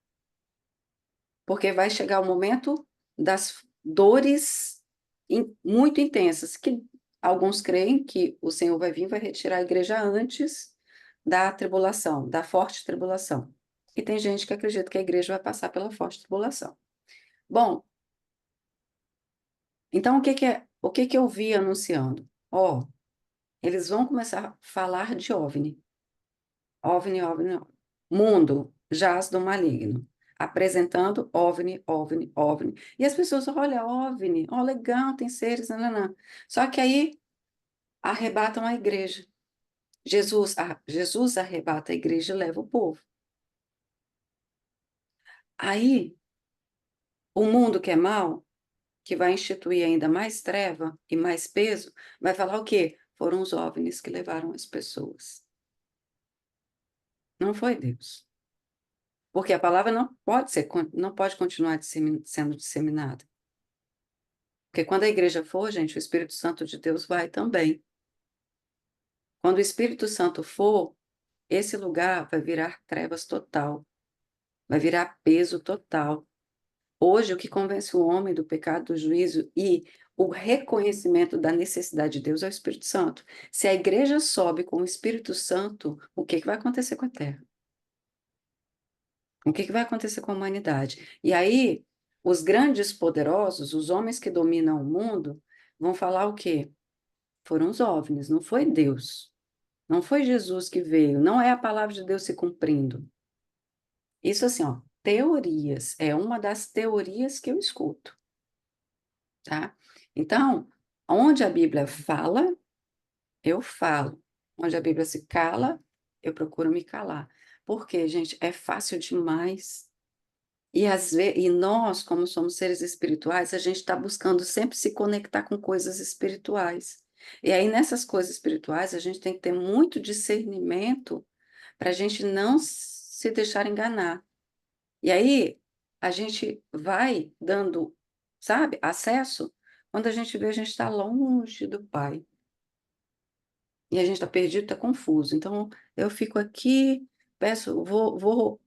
porque vai chegar o momento das dores muito intensas, que alguns creem que o Senhor vai vir e vai retirar a igreja antes da tribulação, da forte tribulação. E tem gente que acredita que a igreja vai passar pela forte tribulação. Bom, então o que que eu vi anunciando? Ó, eles vão começar a falar de OVNI. OVNI, OVNI, OVNI. Mundo jaz do maligno. Apresentando OVNI, OVNI, OVNI. E as pessoas, olha, OVNI, ó, legal, tem seres, nananã. Só que aí arrebatam a igreja. Jesus arrebata a igreja e leva o povo. Aí, o mundo que é mau, que vai instituir ainda mais treva e mais peso, vai falar o quê? Foram os OVNIs que levaram as pessoas. Não foi Deus. Porque a palavra não pode ser, não pode continuar sendo disseminada. Porque quando a igreja for, gente, o Espírito Santo de Deus vai também. Quando o Espírito Santo for, esse lugar vai virar trevas total, vai virar peso total. Hoje, o que convence o homem do pecado, do juízo e o reconhecimento da necessidade de Deus é o Espírito Santo. Se a igreja sobe com o Espírito Santo, o que que vai acontecer com a terra? O que que vai acontecer com a humanidade? E aí, os grandes poderosos, os homens que dominam o mundo, vão falar o quê? Foram os OVNIs, não foi Deus. Não foi Jesus que veio, não é a palavra de Deus se cumprindo. Isso assim, ó, teorias, é uma das teorias que eu escuto, tá? Então, onde a Bíblia fala, eu falo. Onde a Bíblia se cala, eu procuro me calar. Porque, gente, é fácil demais. E nós, como somos seres espirituais, a gente está buscando sempre se conectar com coisas espirituais. E aí, nessas coisas espirituais, a gente tem que ter muito discernimento para a gente não se deixar enganar. E aí, a gente vai dando, sabe, acesso, quando a gente vê, a gente está longe do Pai. E a gente está perdido, está confuso. Então, eu fico aqui, peço,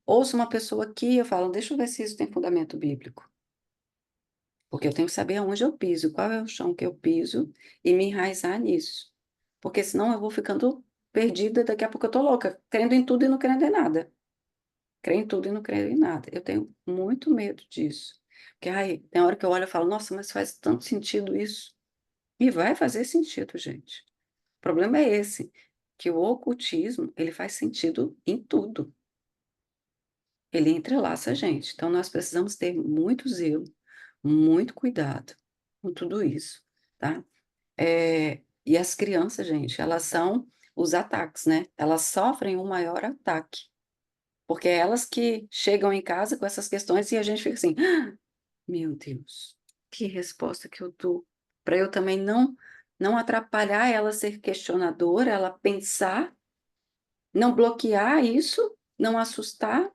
ouço uma pessoa aqui, eu falo, deixa eu ver se isso tem fundamento bíblico. Porque eu tenho que saber aonde eu piso, qual é o chão que eu piso e me enraizar nisso. Porque senão eu vou ficando perdida, daqui a pouco eu tô louca, crendo em tudo e não crendo em nada. Creio em tudo e não creio em nada. Eu tenho muito medo disso. Porque, ai, tem hora que eu olho e falo, nossa, mas faz tanto sentido isso. E vai fazer sentido, gente. O problema é esse, que o ocultismo, ele faz sentido em tudo. Ele entrelaça a gente. Então, nós precisamos ter muito zelo, muito cuidado com tudo isso, tá? E as crianças, gente, elas são os ataques, né? Elas sofrem um maior ataque, porque é elas que chegam em casa com essas questões e a gente fica assim, "Ah, meu Deus, que resposta que eu dou?" Para eu também não atrapalhar ela ser questionadora, ela pensar, não bloquear isso, não assustar,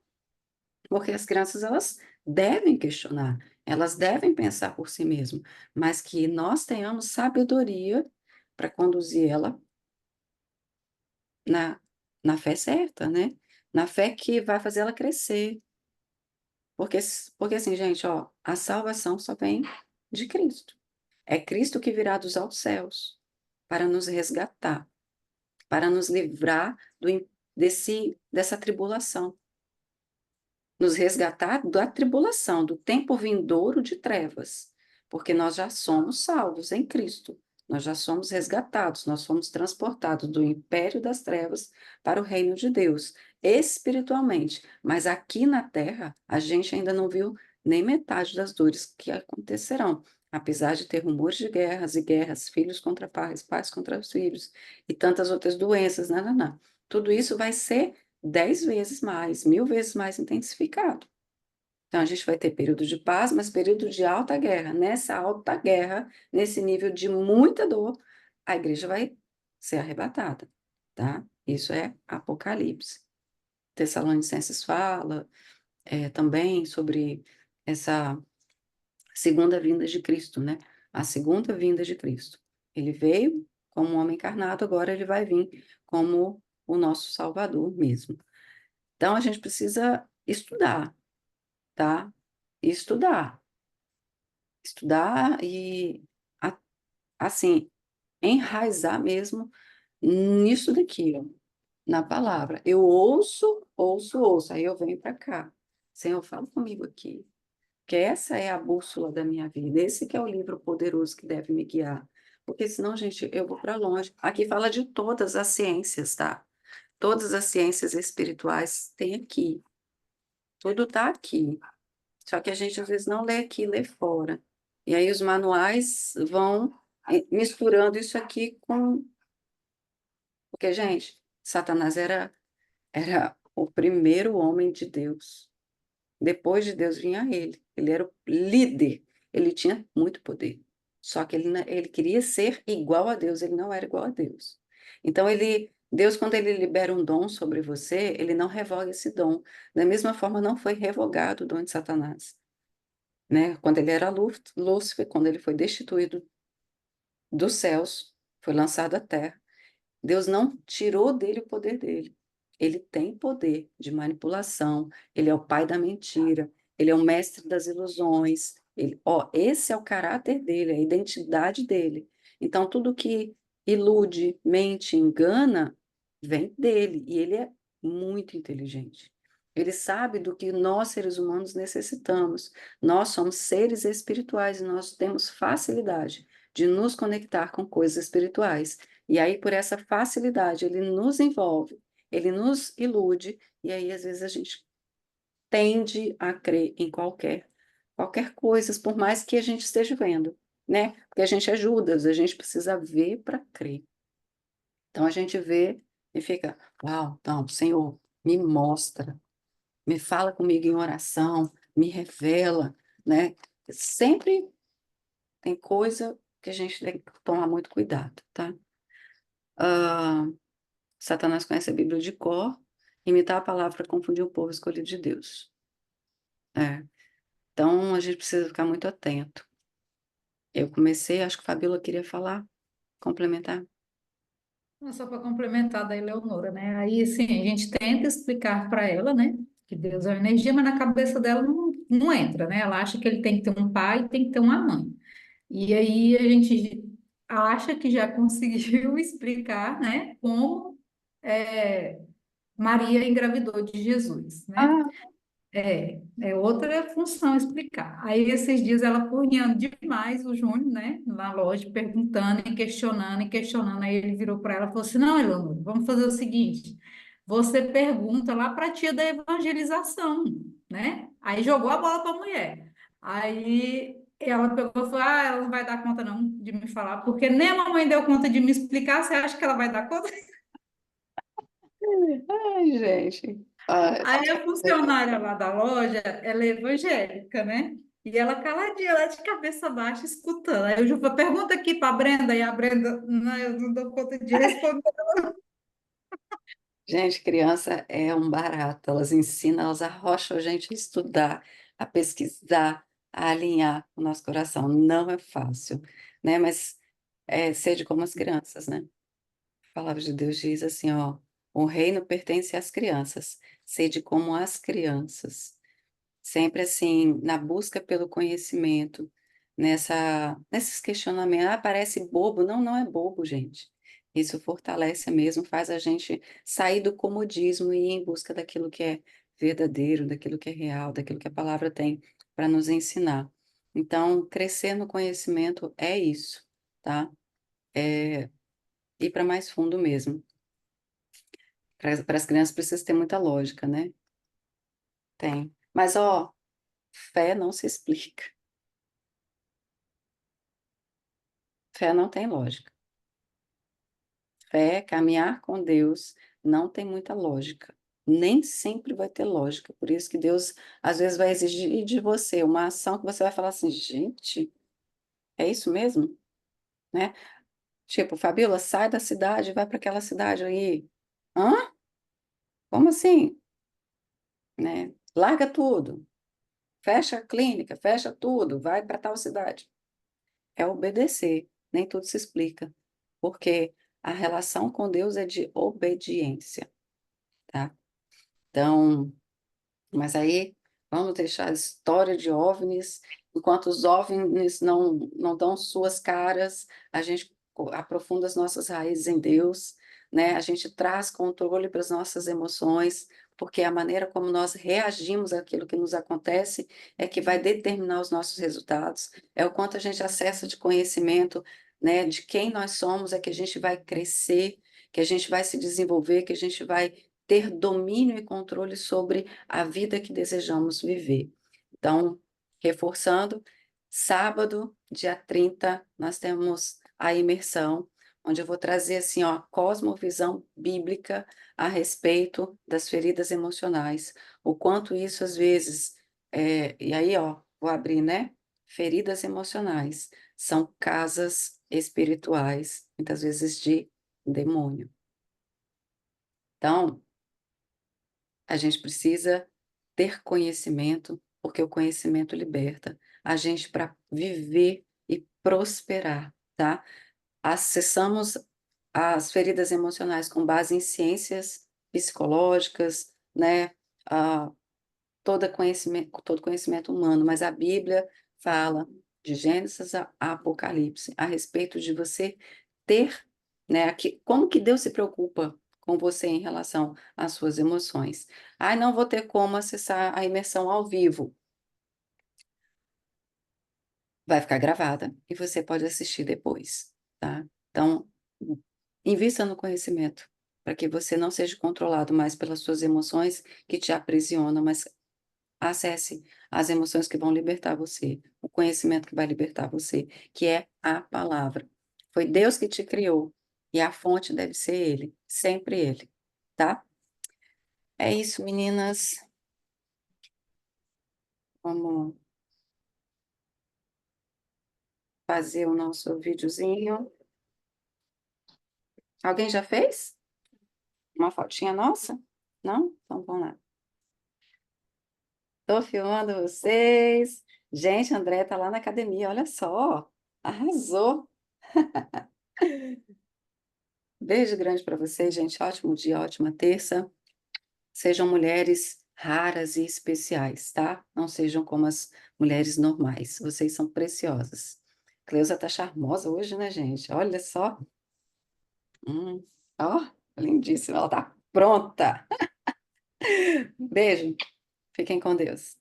porque as crianças elas devem questionar, elas devem pensar por si mesmas, mas que nós tenhamos sabedoria para conduzir ela na, na fé certa, né? Na fé que vai fazer ela crescer. Porque assim, gente, ó, a salvação só vem de Cristo. É Cristo que virá dos altos céus para nos resgatar, para nos livrar dessa tribulação, nos resgatar da tribulação, do tempo vindouro de trevas, porque nós já somos salvos em Cristo, nós já somos resgatados, nós fomos transportados do império das trevas para o reino de Deus, espiritualmente, mas aqui na terra a gente ainda não viu nem metade das dores que acontecerão. Apesar de ter rumores de guerras e guerras, filhos contra pais, pais contra os filhos e tantas outras doenças, não, não, não. Tudo isso vai ser 10 vezes mais, 1000 vezes mais intensificado. Então, a gente vai ter período de paz, mas período de alta guerra. Nessa alta guerra, nesse nível de muita dor, a igreja vai ser arrebatada, tá? Isso é Apocalipse. Tessalonicenses fala também sobre essa segunda vinda de Cristo, né? A segunda vinda de Cristo. Ele veio, como um homem encarnado, agora ele vai vir como o nosso Salvador mesmo. Então, a gente precisa estudar, tá? Estudar. Estudar e, a- assim, enraizar mesmo nisso daqui, ó, na palavra. Eu ouço, ouço, ouço, aí eu venho para cá. Senhor, fala comigo aqui, que essa é a bússola da minha vida. Esse que é o livro poderoso que deve me guiar. Porque senão, gente, eu vou para longe. Aqui fala de todas as ciências, tá? Todas as ciências espirituais tem aqui. Tudo está aqui. Só que a gente às vezes não lê aqui, lê fora. E aí os manuais vão misturando isso aqui com. Porque, gente, Satanás era o primeiro homem de Deus. Depois de Deus vinha ele. Ele era o líder. Ele tinha muito poder. Só que ele queria ser igual a Deus. Ele não era igual a Deus. Então, Deus, quando ele libera um dom sobre você, ele não revoga esse dom. Da mesma forma, não foi revogado o dom de Satanás, né? Quando ele era Lúcifer, quando ele foi destituído dos céus, foi lançado à terra. Deus não tirou dele o poder dele. Ele tem poder de manipulação, ele é o pai da mentira, ele é o mestre das ilusões. Esse é o caráter dele, a identidade dele. Então, tudo que ilude, mente, engana, vem dele, e ele é muito inteligente. Ele sabe do que nós, seres humanos, necessitamos. Nós somos seres espirituais e nós temos facilidade de nos conectar com coisas espirituais. E aí, por essa facilidade, ele nos envolve, ele nos ilude, e aí, às vezes, a gente tende a crer em qualquer coisa, por mais que a gente esteja vendo, né? Porque a gente é Judas, a gente precisa ver para crer. Então, a gente vê e fica, uau, então, Senhor, me mostra, me fala comigo em oração, me revela, né? Sempre tem coisa que a gente tem que tomar muito cuidado, tá? Ah, Satanás conhece a Bíblia de cor, imitar a palavra para confundir o povo escolhido de Deus. É. Então, a gente precisa ficar muito atento. Eu comecei, acho que a Fabíola queria falar, complementar. Só para complementar da Eleonora, né? Aí, assim, a gente tenta explicar para ela, né? Que Deus é uma energia, mas na cabeça dela não entra, né? Ela acha que ele tem que ter um pai e tem que ter uma mãe. E aí a gente acha que já conseguiu explicar, né? Como Maria engravidou de Jesus, né? Ah, É outra função explicar. Aí esses dias ela punhando demais o Júnior, né, na loja, perguntando e questionando e questionando. Aí ele virou para ela e falou assim: Não, Eleonora, vamos fazer o seguinte: você pergunta lá para a tia da evangelização, né? Aí jogou a bola para a mulher. Aí ela pegou e falou: Ah, ela não vai dar conta não de me falar, porque nem a mamãe deu conta de me explicar. Você acha que ela vai dar conta? ai, gente. Ah, Aí a funcionária lá da loja, ela é evangélica, né? E ela caladinha, lá de cabeça baixa, escutando. Aí o Ju falou, pergunta aqui para a Brenda, e a Brenda, não, eu não dou conta de responder. gente, criança é um barato. Elas ensinam, elas arrocham a gente a estudar, a pesquisar, a alinhar o nosso coração. Não é fácil, né? Mas sede como as crianças, né? A palavra de Deus diz assim, ó, o reino pertence às crianças, sede como as crianças. Sempre assim, na busca pelo conhecimento, nesses questionamentos. Ah, parece bobo. Não, não é bobo, gente. Isso fortalece mesmo, faz a gente sair do comodismo e ir em busca daquilo que é verdadeiro, daquilo que é real, daquilo que a palavra tem para nos ensinar. Então, crescer no conhecimento é isso, tá? É ir para mais fundo mesmo. Para as crianças precisa ter muita lógica, né? Tem. Mas, ó, fé não se explica. Fé não tem lógica. Fé, caminhar com Deus, não tem muita lógica. Nem sempre vai ter lógica. Por isso que Deus, às vezes, vai exigir de você uma ação que você vai falar assim, gente, é isso mesmo? Né? Tipo, Fabíola, sai da cidade, vai para aquela cidade aí. Hã? Como assim? Né? Larga tudo. Fecha a clínica, fecha tudo, vai para tal cidade. É obedecer. Nem tudo se explica. porque a relação com Deus é de obediência, tá? Então, mas aí vamos deixar a história de OVNIs, enquanto os OVNIs não dão suas caras, a gente aprofunda as nossas raízes em Deus, né? A gente traz controle para as nossas emoções, porque a maneira como nós reagimos àquilo que nos acontece é que vai determinar os nossos resultados, é o quanto a gente acessa de conhecimento, né, de quem nós somos, é que a gente vai crescer, que a gente vai se desenvolver, que a gente vai ter domínio e controle sobre a vida que desejamos viver. Então, reforçando, sábado, dia 30, nós temos a imersão, onde eu vou trazer assim, ó, a cosmovisão bíblica a respeito das feridas emocionais, o quanto isso às vezes, e aí, ó, vou abrir, né? Feridas emocionais são casas espirituais, muitas vezes de demônio. Então, a gente precisa ter conhecimento, porque o conhecimento liberta a gente para viver e prosperar, tá? Acessamos as feridas emocionais com base em ciências psicológicas, né? Ah, todo conhecimento humano, mas a Bíblia fala de Gênesis a Apocalipse a respeito de você ter, né, como que Deus se preocupa com você em relação às suas emoções. Ah, não vou ter como acessar a imersão ao vivo. Vai ficar gravada e você pode assistir depois, tá? Então, invista no conhecimento, para que você não seja controlado mais pelas suas emoções que te aprisionam, mas acesse as emoções que vão libertar você, o conhecimento que vai libertar você, que é a palavra. Foi Deus que te criou e a fonte deve ser Ele, sempre Ele, tá? É isso, meninas. Vamos fazer o nosso videozinho. Alguém já fez? Uma fotinha nossa? Não? Então vamos lá. Tô filmando vocês. Gente, André tá lá na academia, olha só. Arrasou. Beijo grande para vocês, gente. Ótimo dia, ótima terça. Sejam mulheres raras e especiais, tá? Não sejam como as mulheres normais. Vocês são preciosas. Cleusa tá charmosa hoje, né, gente? Olha só. Hum, ó, lindíssima. Ela tá pronta. Beijo. Fiquem com Deus.